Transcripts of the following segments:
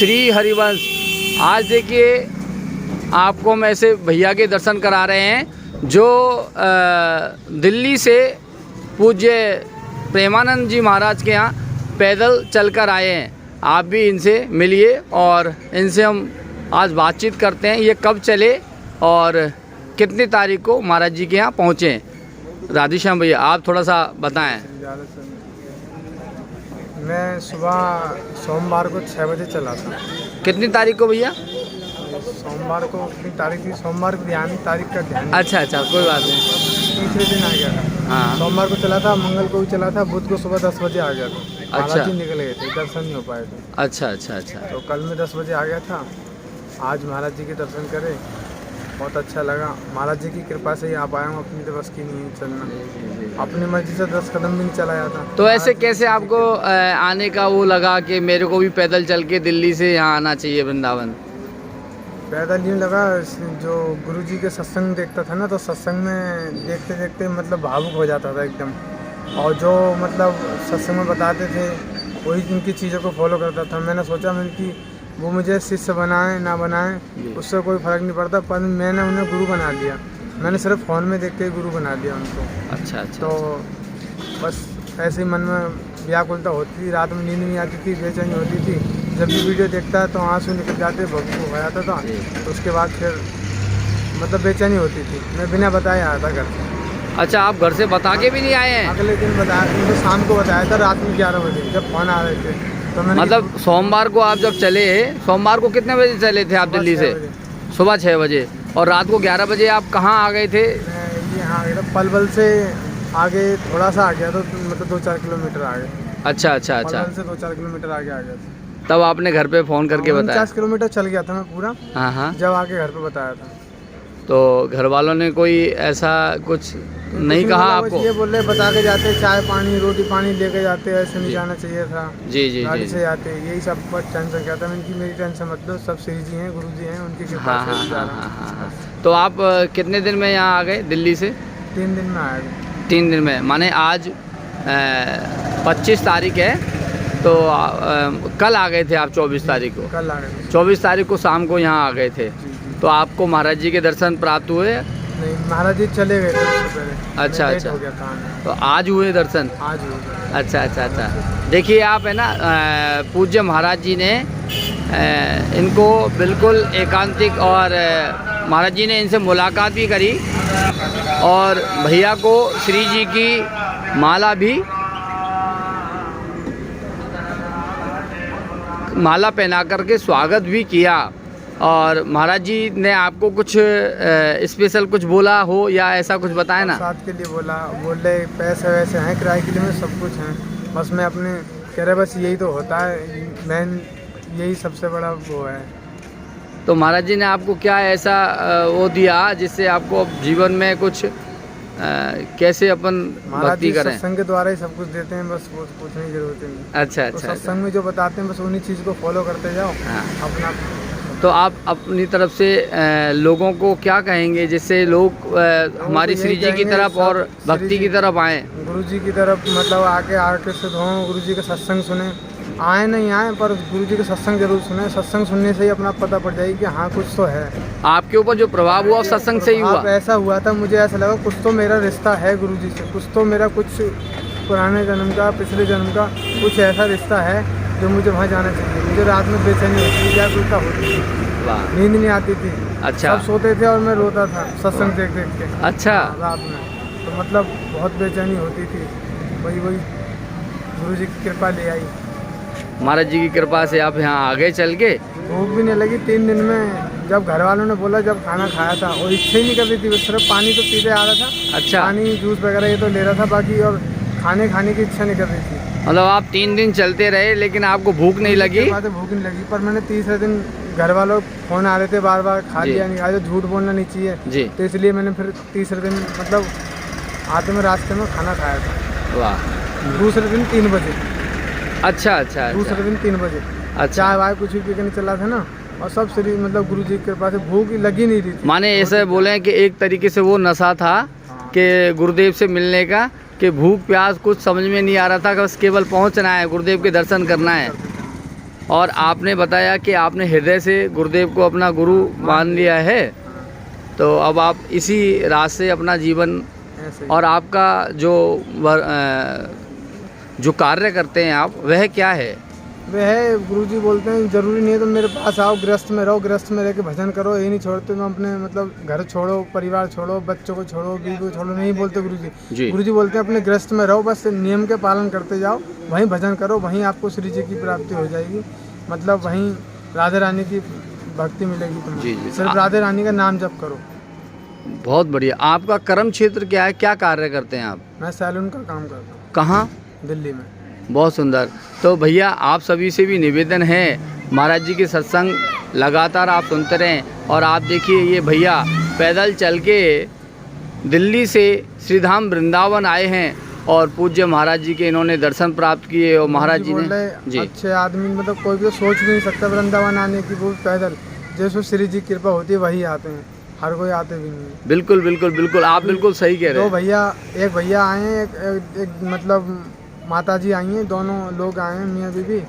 श्री हरिवंश। आज देखिए आपको हम ऐसे भैया के दर्शन करा रहे हैं जो दिल्ली से पूज्य प्रेमानंद जी महाराज के यहाँ पैदल चलकर आए हैं। आप भी इनसे मिलिए और इनसे हम आज बातचीत करते हैं, ये कब चले और कितनी तारीख को महाराज जी के यहाँ पहुँचे। राधेश्याम भैया आप थोड़ा सा बताएं। मैं सुबह सोमवार को 6 बजे चला था। कितनी तारीख को भैया? सोमवार को कितनी तारीख थी? सोमवार को ध्यान, तारीख का ध्यान। अच्छा कोई बात नहीं। तीसरे दिन आ गया था। हाँ, सोमवार को चला था, मंगल को भी चला था, बुध को सुबह 10 बजे आ गया था। अच्छा। महाराज जी निकल गए थे, दर्शन नहीं हो पाए थे। अच्छा। तो कल में 10 बजे आ गया था। आज महाराज जी के दर्शन करे, बहुत अच्छा लगा। महाराज जी की कृपा से ही आ पाया हूँ, अपनी तो बस की नहीं है चलना। अपनी मर्जी से 10 कदम भी नहीं चला जाता। तो ऐसे कैसे आपको आने का वो लगा कि मेरे को भी पैदल चल के दिल्ली से यहाँ आना चाहिए वृंदावन? पैदल यूँ लगा, जो गुरुजी के सत्संग देखता था ना, तो सत्संग में देखते देखते मतलब भावुक हो जाता था एकदम। और जो मतलब सत्संग में बताते थे वही उनकी चीज़ों को फॉलो करता था। मैंने सोचा कि वो मुझे शिष्य बनाएं ना बनाएं उससे कोई फ़र्क नहीं पड़ता, पर मैंने उन्हें गुरु बना दिया। मैंने सिर्फ फ़ोन में देख के गुरु बना दिया उनको। अच्छा। तो बस ऐसे ही मन में व्याकुलता होती थी, रात में नींद नहीं आती थी, बेचैनी होती थी। जब भी वीडियो देखता है तो आंसू निकल जाते, भक्ति हो जाता था। तो उसके बाद फिर मतलब बेचैनी होती थी। मैं बिना बताए आया था घर से। अच्छा, आप घर से बता के भी नहीं आए हैं? अगले दिन बताया, उनको शाम को बताया था, रात में 11 बजे जब फोन आ रहे थे। तो मैंने मतलब सोमवार को आप जब चले, सोमवार को कितने बजे चले थे आप दिल्ली से? सुबह 6 बजे। और रात को 11 बजे आप कहाँ आ गए थे? मैं यहाँ आ गया था, पलवल से आगे थोड़ा सा आ गया तो मतलब 2-4 किलोमीटर आ गए। अच्छा। पलवल से 2-4 किलोमीटर आगे आ गया था। तब आपने घर पे फ़ोन करके बताया? 50 किलोमीटर चल गया था मैं पूरा। हाँ। जब आके घर पे बताया था तो घर वालों ने कोई ऐसा कुछ नहीं कहा आपको? ये बोल रहे बता के जाते, चाय पानी रोटी पानी लेके जाते, ऐसे नहीं जाना चाहिए था। जी। गाड़ी से जाते, यही सब बहुत टेंशन क्या था। मैंने मेरी टेंशन मत लो, सब श्री जी हैं, गुरु जी हैं, उनकी कृपा से जा रहा हूं। हाँ। तो आप कितने दिन में यहाँ आ गए दिल्ली से? 3 दिन में आ गए। 3 दिन में, माने आज 25 तारीख है तो कल आ गए थे आप 24 तारीख को? कल आ गए। 24 तारीख को शाम को यहाँ आ गए थे। तो आपको महाराज जी के दर्शन प्राप्त हुए? नहीं, महाराज जी चले गए थे उससे पहले। अच्छा। हो गया था। तो आज हुए दर्शन? आज हुए। अच्छा। देखिए आप है ना, पूज्य महाराज जी ने इनको बिल्कुल एकांतिक, और महाराज जी ने इनसे मुलाकात भी करी और भैया को श्री जी की माला पहना करके स्वागत भी किया। और महाराज जी ने आपको कुछ स्पेशल कुछ बोला हो या ऐसा कुछ बताया ना? साथ के लिए बोले पैसे वैसे हैं, किराए के लिए सब कुछ हैं, बस मैं अपने कह रहे बस यही तो होता है, मैन यही सबसे बड़ा वो है। तो महाराज जी ने आपको क्या ऐसा वो दिया जिससे आपको जीवन में कुछ कैसे अपन भक्ति करें? सत्संग के द्वारा ही सब कुछ देते हैं, बस वो पूछने की जरूरत नहीं। अच्छा। तो सत्संग में जो बताते हैं बस उन्हीं चीज़ को फॉलो करते जाओ। हाँ। अपना तो आप अपनी तरफ से लोगों को क्या कहेंगे जिससे लोग हमारी श्री जी की तरफ और भक्ति की तरफ आएँ? गुरु जी की तरफ मतलब आके आकर्षित हों, गुरु जी का सत्संग सुने। आए नहीं आए पर गुरु जी का सत्संग जरूर सुने। सत्संग सुनने से ही अपना पता पड़ जाएगी कि हाँ कुछ तो है। आपके ऊपर जो प्रभाव हुआ सत्संग से ही हुआ? ऐसा हुआ था, मुझे ऐसा लगा कुछ तो मेरा रिश्ता है गुरु जी से, कुछ तो मेरा कुछ पुराने जन्म का, पिछले जन्म का कुछ ऐसा रिश्ता है जो मुझे वहाँ जाना चाहिए। मुझे रात में बेचैनी होती थी, व्याकुलता होती थी, नींद नहीं आती थी। अच्छा। सब सोते थे और मैं रोता था सत्संग देख के। अच्छा। रात में तो मतलब बहुत बेचैनी होती थी। वही गुरु जी की कृपा ले आई। महाराज जी की कृपा से आप यहाँ आगे चल के? भूख भी नहीं लगी 3 दिन में। जब घर वालों ने बोला, जब खाना खाया था और इच्छा ही नहीं कर रही थी, बस सिर्फ पानी तो पीते आ रहा था। अच्छा। पानी जूस वगैरह ये तो ले रहा था बाकी, और खाने की इच्छा नहीं कर रही थी। मतलब आप 3 दिन चलते रहे लेकिन आपको भूख नहीं लगी? भूख नहीं लगी, पर मैंने तीसरे दिन घर वालों फोन आ रहे थे बार खा लिया नहीं खाया, तो झूठ बोलना नहीं चाहिए जी। तो इसलिए मैंने फिर तीसरे दिन मतलब आते में रास्ते में खाना खाया था। वाह। दूसरे दिन 3 बजे। अच्छा। दूसरे दिन 3 बजे। अच्छा। चाय वाय कुछ भी पी के नहीं चला था ना, और सब शरीर मतलब गुरु जी की कृपा से भूख लगी नहीं रही थी। माने ऐसे बोले कि एक तरीके से वो नशा था कि गुरुदेव से मिलने का, कि भूख प्यास कुछ समझ में नहीं आ रहा था, बस केवल पहुंचना है, गुरुदेव के दर्शन करना है। और आपने बताया कि आपने हृदय से गुरुदेव को अपना गुरु मान लिया है, तो अब आप इसी रास्ते अपना जीवन ऐसे ही। और आपका जो कार्य करते हैं आप, वह क्या है? वे है गुरुजी बोलते हैं जरूरी नहीं है तुम मेरे पास आओ, गृहस्थ में रहो, गृहस्थ में रह के भजन करो, ये नहीं छोड़ते तुम अपने मतलब घर छोड़ो, परिवार छोड़ो, बच्चों को छोड़ो, बीवी को छोड़ो, नहीं बोलते गुरुजी। जी। गुरुजी बोलते हैं अपने गृहस्थ में रहो, बस नियम के पालन करते जाओ, वहीं भजन करो, वहीं आपको श्री जी की प्राप्ति हो जाएगी, मतलब वहीं राधे रानी की भक्ति मिलेगी तुम्हें। जी, जी। सिर्फ राधे रानी का नाम जप करो। बहुत बढ़िया। आपका कर्म क्षेत्र क्या है, क्या कार्य करते हैं आप? मैं सैलून का काम करता हूँ कहाँ? दिल्ली में। बहुत सुंदर। तो भैया आप सभी से भी निवेदन है, महाराज जी के सत्संग लगातार आप सुनते रहें। और आप देखिए ये भैया पैदल चल के दिल्ली से श्रीधाम वृंदावन आए हैं और पूज्य महाराज जी के इन्होंने दर्शन प्राप्त किए और महाराज जी बोल ने रहे जी अच्छे आदमी, मतलब कोई भी तो सोच भी नहीं सकता वृंदावन आने की, वो पैदल जैसे श्री जी की कृपा होती है वही आते हैं, हर कोई आते भी नहीं है। बिल्कुल बिल्कुल बिल्कुल, आप बिल्कुल सही कह रहे दो हैं। भैया, एक भैया आए हैं, एक मतलब माता जी आई हैं, दोनों लोग आए हैं मियाँ बीबी,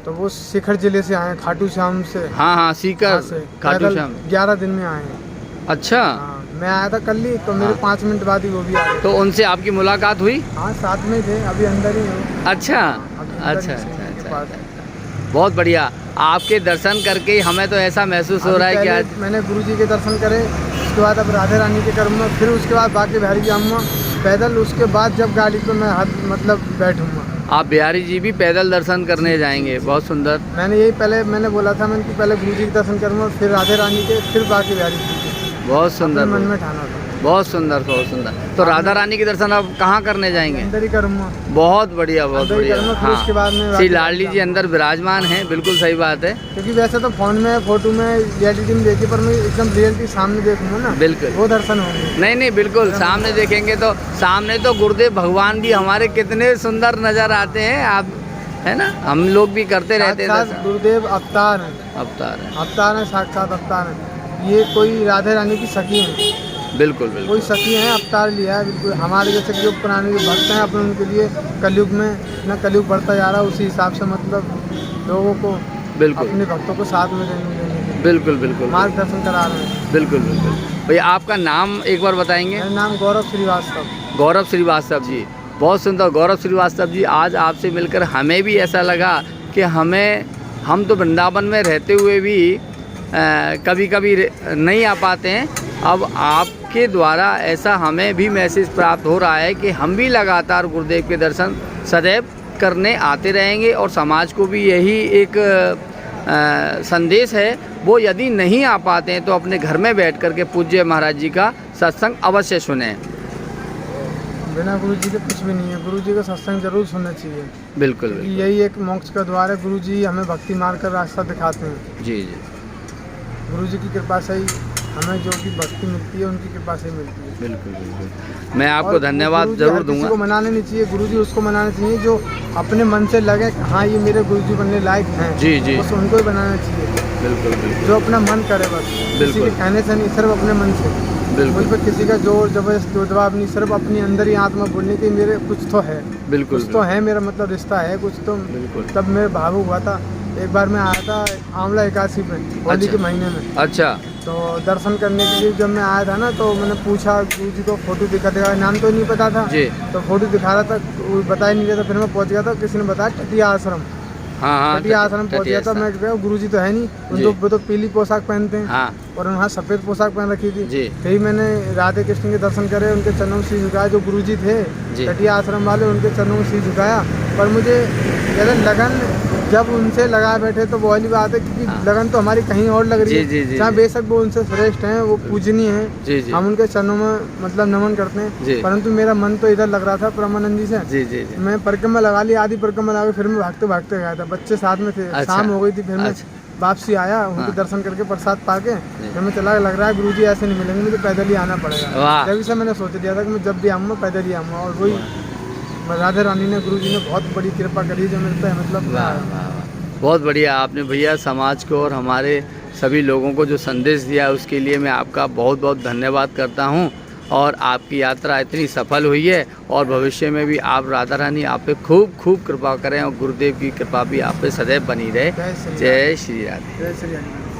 तो वो शिखर जिले से आए हैं, खाटू श्याम से। हाँ हाँ, सीकर वहाँ से खाटू पैदल श्याम। 11 दिन में आए हैं। अच्छा, हाँ, मैं आया था कल ही, तो मेरे 5 मिनट बाद ही वो भी आ गए। तो उनसे आपकी मुलाकात हुई? हाँ साथ में ही थे, अभी अंदर ही हैं। अच्छा अभी अंदर अच्छा ही हैं, अच्छा उनके अच्छा, पास। बहुत बढ़िया। आपके दर्शन करके ही हमें तो ऐसा महसूस हो रहा है कि पहले आज मैंने गुरु जी के दर्शन करे, उसके बाद अब राधे रानी के करूँगा, फिर उसके बाद बाकी बिहारी जाऊँगा पैदल, उसके बाद जब गाड़ी पे मैं मतलब बैठूँगा। आप बिहारी जी भी पैदल दर्शन करने जाएंगे? बहुत सुंदर। मैंने यही पहले मैंने बोला था, मैंने कि पहले गुरु जी के दर्शन करूँगा, फिर राधे रानी के, फिर बाकी बिहारी जी के। बहुत सुंदर, अपने मन में ठाना था। बहुत सुंदर, बहुत सुंदर। तो राधा रानी के दर्शन आप कहाँ करने जाएंगे? अंदर ही करूँगा। बहुत बढ़िया, बहुत अंदर ही बढ़िया। करूँगा, फिर उसके बाद में श्री बाकी लाडली जी अंदर विराजमान हैं, बिल्कुल सही बात है। क्योंकि वैसे तो फोन में, फोटो में, रियलिटी में देखी, पर मैं एकदम रियलिटी सामने देखूंगा ना, बिल्कुल। वो दर्शन होंगे। नहीं नहीं, बिल्कुल सामने देखेंगे तो सामने तो गुरुदेव भगवान भी हमारे कितने सुंदर नजर आते हैं, आप है ना, हम लोग भी करते रहते हैं साक्षात दर्शन। गुरुदेव अवतार हैं, अवतार है, अवतार हैं, साक्षात अवतार हैं। ये कोई राधे रानी की सखी है, बिल्कुल बिल्कुल। कोई सखी है, अवतार लिया है बिल्कुल। हमारे जैसे जो पुराने जो भक्त हैं, अपन उनके लिए कलयुग में इतना कलयुग बढ़ता जा रहा है, उसी हिसाब से मतलब लोगों को, बिल्कुल अपने भक्तों को साथ में देने बिल्कुल बिल्कुल मार्गदर्शन करा रहे हैं। बिल्कुल बिल्कुल। भैया आपका नाम एक बार बताएंगे? मेरा नाम गौरव श्रीवास्तव। गौरव श्रीवास्तव जी, बहुत सुंदर। गौरव श्रीवास्तव जी, आज आपसे मिलकर हमें भी ऐसा लगा कि हम तो वृंदावन में रहते हुए भी कभी कभी नहीं आ पाते हैं। अब आपके द्वारा ऐसा हमें भी मैसेज प्राप्त हो रहा है कि हम भी लगातार गुरुदेव के दर्शन सदैव करने आते रहेंगे और समाज को भी यही एक संदेश है, वो यदि नहीं आ पाते हैं तो अपने घर में बैठ कर के पूज्य महाराज जी का सत्संग अवश्य सुने। बिना गुरु जी के कुछ भी नहीं है, गुरु जी का सत्संग जरूर सुनना चाहिए। बिल्कुल क्योंकि बिल्कुल। यही एक मोक्ष का द्वार है। गुरु जी हमें भक्ति मार्ग का रास्ता दिखाते हैं। जी जी, गुरु जी की कृपा से ही हमें जो भी भक्ति मिलती है, उनकी कृपा से ही मिलती है। बिल्कुल बिल्कुल। मैं आपको और धन्यवाद गुरु जी जरूर हर किसी दूंगा। को मनाने नहीं चाहिए, गुरु जी उसको मनाना चाहिए जो अपने मन से लगे कि हाँ ये मेरे गुरु जी बनने लायक हैं। जी जी, बस उनको ही बनाना चाहिए, बिल्कुल बिल्कुल जो अपना मन करे, बस किसी बिल्कुल। के कहने से नहीं, सिर्फ अपने मन से। बिल्कुल मुझ पर किसी का जोर जबरदस्त दबाव नहीं, सिर्फ अपनी अंदर ही आत्मा बोलने की मेरे कुछ तो है, बिल्कुल कुछ तो है, मेरा मतलब रिश्ता है कुछ तो। बिल्कुल। तब मैं भावुक हुआ था। एक बार मैं आया था आंवला एकादशी पे, होली के महीने में, अच्छा, तो दर्शन करने के लिए जब मैं आया था ना, तो मैंने पूछा गुरु जी को, फोटो दिखा, नाम तो नहीं पता था जी। तो फोटो दिखा रहा था, वो बता ही नहीं रहा था। फिर मैं पहुंच गया था, किसी ने बताया टटिया आश्रम, हाँ हाँ, टटिया आश्रम पहुंच गया था। मैं गया, गुरु जी तो है नहीं, जी। वो तो पीली पोशाक पहनते हैं हाँ और वहाँ सफ़ेद पोशाक पहन रखी थी। जी फिर मैंने राधे कृष्ण के दर्शन करे, उनके चरणों में शीश झुकाया, जो गुरु जी थे जी। टटिया आश्रम वाले, उनके चरणों में शीश झुकाया। पर मुझे ज़्यादा लगन जब उनसे लगा बैठे तो वो वाली बात है, क्योंकि हाँ। लगन तो हमारी कहीं और लग रही जी, है। जी, जी, जहाँ जी। बेशक वो उनसे श्रेष्ठ हैं, वो पूजनीय जी, हैं, जी। हम उनके चरणों में मतलब नमन करते जी। हैं। परंतु मेरा मन तो इधर लग रहा था परमानंद जी से। जी जी जी, मैं परिक्रमा लगा ली, आधी परिक्रमा लगा के फिर मैं भागते भागते गया था, बच्चे साथ में थे। अच्छा। शाम हो गई थी, फिर मैं अच्छा। वापसी आया, उनके हाँ। दर्शन करके प्रसाद पाके फिर मैं चला, लग रहा है गुरु जी ऐसे नहीं मिलेंगे, मुझे पैदल ही आना पड़ेगा। वाह। जब से मैंने सोच दिया था कि मैं जब भी आऊँगा पैदल ही आऊँगा, और वही राधा रानी ने, गुरु जी ने बहुत बड़ी कृपा करी जो मेरे पे, मतलब मैं वाह आया। वाह वाह, बहुत बढ़िया। आपने भैया समाज को और हमारे सभी लोगों को जो संदेश दिया उसके लिए मैं आपका बहुत बहुत धन्यवाद करता हूं। और आपकी यात्रा इतनी सफल हुई है और भविष्य में भी आप राधा रानी आप पे खूब खूब कृपा करें और गुरुदेव की कृपा भी आप पे सदैव बनी रहे। जय श्री जय श्री राधे। जय श्री राम।